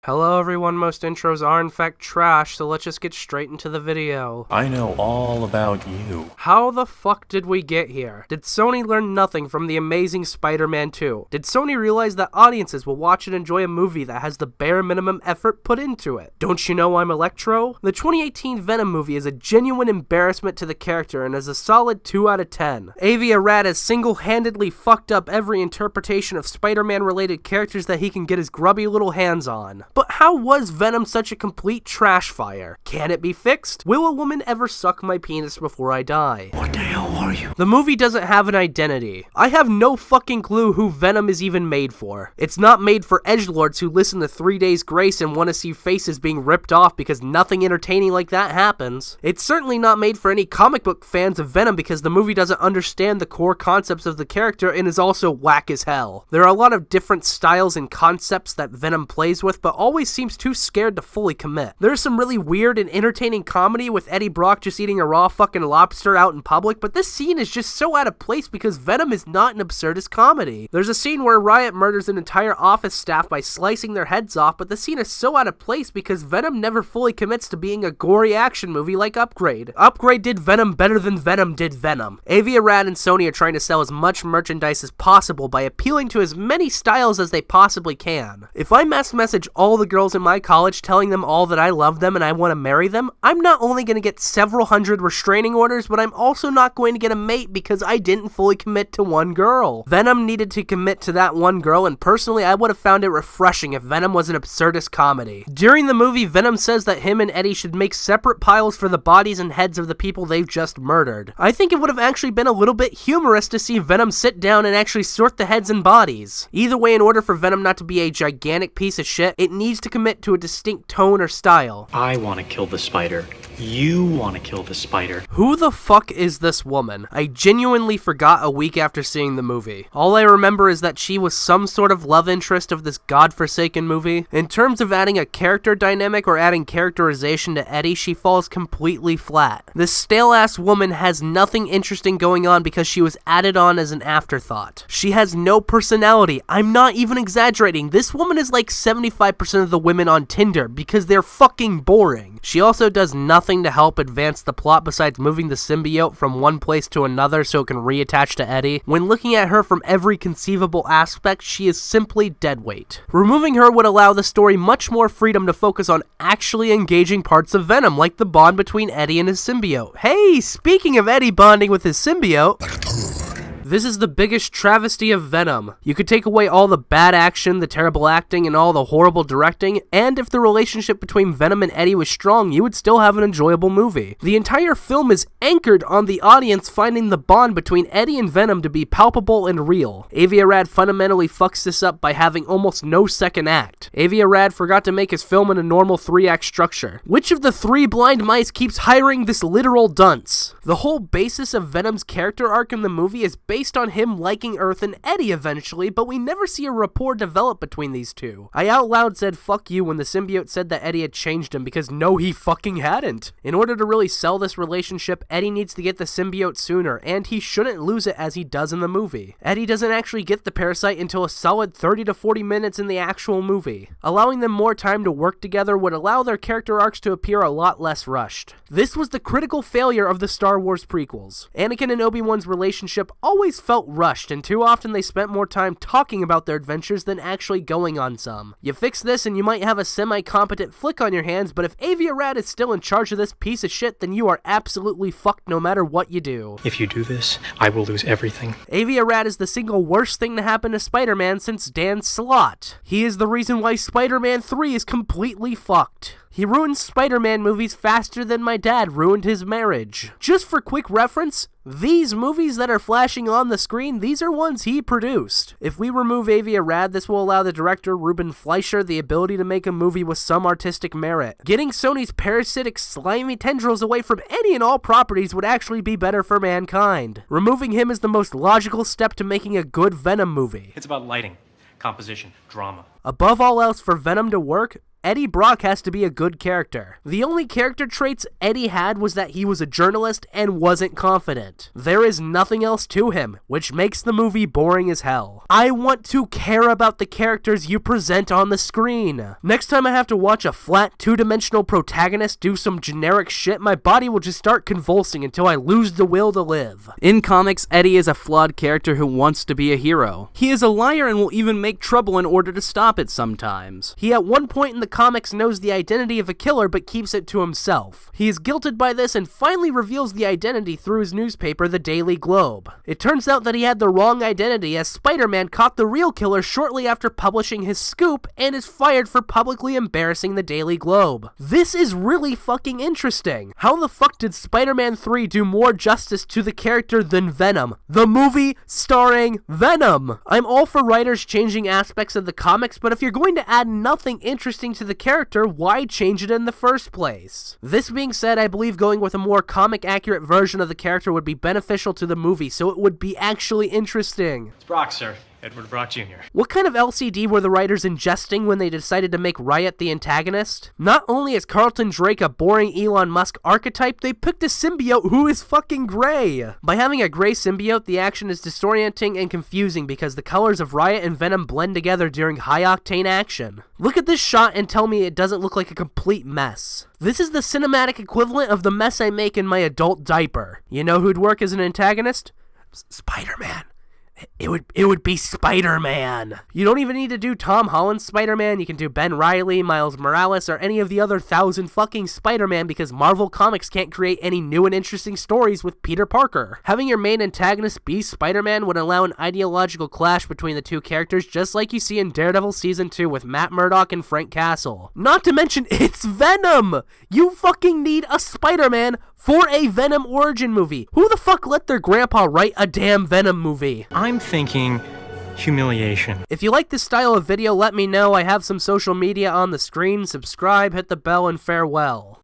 Hello everyone, most intros are in fact trash, so let's just get straight into the video. I know all about you. How the fuck did we get here? Did Sony learn nothing from the amazing Spider-Man 2? Did Sony realize that audiences will watch and enjoy a movie that has the bare minimum effort put into it? Don't you know I'm Electro? The 2018 Venom movie is a genuine embarrassment to the character and is a solid 2 out of 10. Avi Arad has single-handedly fucked up every interpretation of Spider-Man related characters that he can get his grubby little hands on. But how was Venom such a complete trash fire? Can it be fixed? Will a woman ever suck my penis before I die? What the hell are you? The movie doesn't have an identity. I have no fucking clue who Venom is even made for. It's not made for edgelords who listen to 3 Days Grace and want to see faces being ripped off because nothing entertaining like that happens. It's certainly not made for any comic book fans of Venom because the movie doesn't understand the core concepts of the character and is also whack as hell. There are a lot of different styles and concepts that Venom plays with, but always seems too scared to fully commit. There's some really weird and entertaining comedy with Eddie Brock just eating a raw fucking lobster out in public, but this scene is just so out of place because Venom is not an absurdist comedy. There's a scene where Riot murders an entire office staff by slicing their heads off, but the scene is so out of place because Venom never fully commits to being a gory action movie like Upgrade. Upgrade did Venom better than Venom did Venom. Avi Arad and Sony are trying to sell as much merchandise as possible by appealing to as many styles as they possibly can. If I mass message all the girls in my college telling them all that I love them and I want to marry them, I'm not only going to get several hundred restraining orders, but I'm also not going to get a mate because I didn't fully commit to one girl. Venom needed to commit to that one girl, and personally I would have found it refreshing if Venom was an absurdist comedy. During the movie, Venom says that him and Eddie should make separate piles for the bodies and heads of the people they've just murdered. I think it would have actually been a little bit humorous to see Venom sit down and actually sort the heads and bodies. Either way, in order for Venom not to be a gigantic piece of shit, it needs to commit to a distinct tone or style. I want to kill the spider. You want to kill the spider. Who the fuck is this woman? I genuinely forgot a week after seeing the movie. All I remember is that she was some sort of love interest of this godforsaken movie. In terms of adding a character dynamic or adding characterization to Eddie, she falls completely flat. This stale-ass woman has nothing interesting going on because she was added on as an afterthought. She has no personality. I'm not even exaggerating. This woman is like 75% of the women on Tinder because they're fucking boring. She also does nothing to help advance the plot besides moving the symbiote from one place to another so it can reattach to Eddie. When looking at her from every conceivable aspect, she is simply deadweight. Removing her would allow the story much more freedom to focus on actually engaging parts of Venom, like the bond between Eddie and his symbiote. Hey, speaking of Eddie bonding with his symbiote, this is the biggest travesty of Venom. You could take away all the bad action, the terrible acting, and all the horrible directing, and if the relationship between Venom and Eddie was strong, you would still have an enjoyable movie. The entire film is anchored on the audience finding the bond between Eddie and Venom to be palpable and real. Avi Arad fundamentally fucks this up by having almost no second act. Avi Arad forgot to make his film in a normal 3-act structure. Which of the 3 blind mice keeps hiring this literal dunce? The whole basis of Venom's character arc in the movie is based on him liking Earth and Eddie eventually, but we never see a rapport develop between these two. I out loud said fuck you when the symbiote said that Eddie had changed him because no, he fucking hadn't. In order to really sell this relationship, Eddie needs to get the symbiote sooner, and he shouldn't lose it as he does in the movie. Eddie doesn't actually get the parasite until a solid 30 to 40 minutes in the actual movie. Allowing them more time to work together would allow their character arcs to appear a lot less rushed. This was the critical failure of the Star Wars prequels. Anakin and Obi-Wan's relationship always felt rushed, and too often they spent more time talking about their adventures than actually going on some. You fix this and you might have a semi-competent flick on your hands, but if Avi Arad is still in charge of this piece of shit, then you are absolutely fucked no matter what you do. If you do this, I will lose everything. Avi Arad is the single worst thing to happen to Spider-Man since Dan Slott. He is the reason why Spider-Man 3 is completely fucked. He ruined Spider-Man movies faster than my dad ruined his marriage. Just for quick reference, these movies that are flashing on the screen, these are ones he produced. If we remove Avi Arad, this will allow the director Ruben Fleischer the ability to make a movie with some artistic merit. Getting Sony's parasitic, slimy tendrils away from any and all properties would actually be better for mankind. Removing him is the most logical step to making a good Venom movie. It's about lighting, composition, drama. Above all else, for Venom to work, Eddie Brock has to be a good character. The only character traits Eddie had was that he was a journalist and wasn't confident. There is nothing else to him, which makes the movie boring as hell. I want to care about the characters you present on the screen. Next time I have to watch a flat, two-dimensional protagonist do some generic shit, my body will just start convulsing until I lose the will to live. In comics, Eddie is a flawed character who wants to be a hero. He is a liar and will even make trouble in order to stop it sometimes. He at one point in the comics knows the identity of a killer but keeps it to himself. He is guilted by this and finally reveals the identity through his newspaper, the Daily Globe. It turns out that he had the wrong identity, as Spider-Man caught the real killer shortly after publishing his scoop and is fired for publicly embarrassing the Daily Globe. This is really fucking interesting. How the fuck did Spider-Man 3 do more justice to the character than Venom, the movie starring Venom? I'm all for writers changing aspects of the comics, but if you're going to add nothing interesting to the character, why change it in the first place? This being said, I believe going with a more comic-accurate version of the character would be beneficial to the movie, so it would be actually interesting. It's Brock, sir. Edward Brock Jr. What kind of LCD were the writers ingesting when they decided to make Riot the antagonist? Not only is Carlton Drake a boring Elon Musk archetype, they picked a symbiote who is fucking gray. By having a gray symbiote, the action is disorienting and confusing because the colors of Riot and Venom blend together during high-octane action. Look at this shot and tell me it doesn't look like a complete mess. This is the cinematic equivalent of the mess I make in my adult diaper. You know who'd work as an antagonist? Spider-Man. It would be Spider-Man. You don't even need to do Tom Holland's Spider-Man. You can do Ben Reilly, Miles Morales, or any of the other 1,000 fucking Spider-Man because Marvel Comics can't create any new and interesting stories with Peter Parker. Having your main antagonist be Spider-Man would allow an ideological clash between the two characters, just like you see in Daredevil Season 2 with Matt Murdock and Frank Castle. Not to mention, it's Venom! You fucking need a Spider-Man for a Venom origin movie. Who the fuck let their grandpa write a damn Venom movie? I'm thinking humiliation. If you like this style of video, let me know. I have some social media on the screen. Subscribe, hit the bell, and farewell.